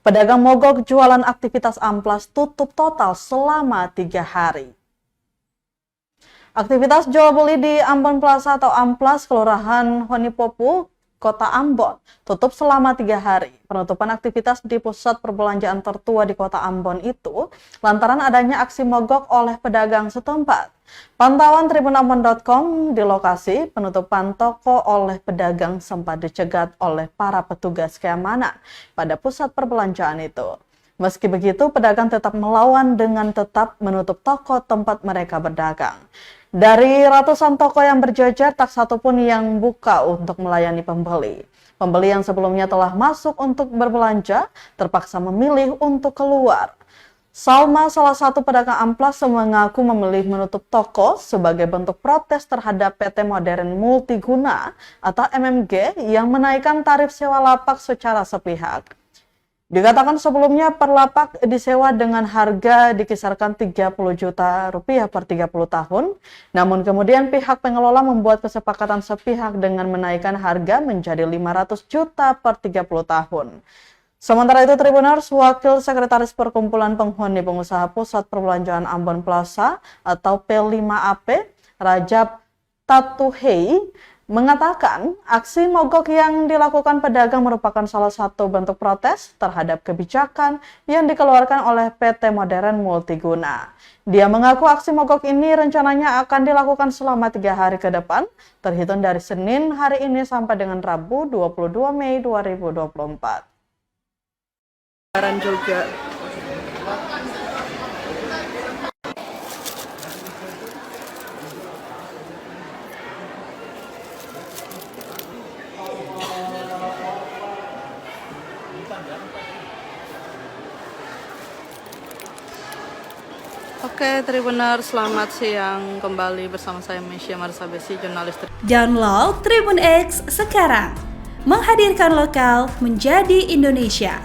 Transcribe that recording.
Pedagang mogok jualan aktivitas amplas tutup total selama 3 hari. Aktivitas jual beli di Ambon Plaza atau Amplas, Kelurahan Honipopu, Kota Ambon, tutup selama 3 hari. Penutupan aktivitas di pusat perbelanjaan tertua di Kota Ambon itu lantaran adanya aksi mogok oleh pedagang setempat. Pantauan tribunambon.com di lokasi penutupan toko oleh pedagang sempat dicegat oleh para petugas keamanan pada pusat perbelanjaan itu. Meski begitu, pedagang tetap melawan dengan tetap menutup toko tempat mereka berdagang. Dari ratusan toko yang berjajar, tak satu pun yang buka untuk melayani pembeli. Pembeli yang sebelumnya telah masuk untuk berbelanja, terpaksa memilih untuk keluar. Salma, salah satu pedagang amplas, mengaku memilih menutup toko sebagai bentuk protes terhadap PT Modern Multiguna atau MMG yang menaikkan tarif sewa lapak secara sepihak. Dikatakan sebelumnya per lapak disewa dengan harga dikisarkan Rp30 juta per 30 tahun. Namun kemudian pihak pengelola membuat kesepakatan sepihak dengan menaikkan harga menjadi Rp500 juta per 30 tahun. Sementara itu, Tribuners, Wakil Sekretaris Perkumpulan Penghuni Pengusaha Pusat Perbelanjaan Ambon Plaza atau P5AP, Rajab Tatuhei, mengatakan aksi mogok yang dilakukan pedagang merupakan salah satu bentuk protes terhadap kebijakan yang dikeluarkan oleh PT Modern Multiguna. Dia mengaku aksi mogok ini rencananya akan dilakukan selama 3 hari ke depan, terhitung dari Senin hari ini sampai dengan Rabu 22 Mei 2024. Juga. Oke, Tribuners, selamat siang kembali bersama saya Mesya Marsabesi, jurnalis. Download Tribun X sekarang, menghadirkan lokal menjadi Indonesia.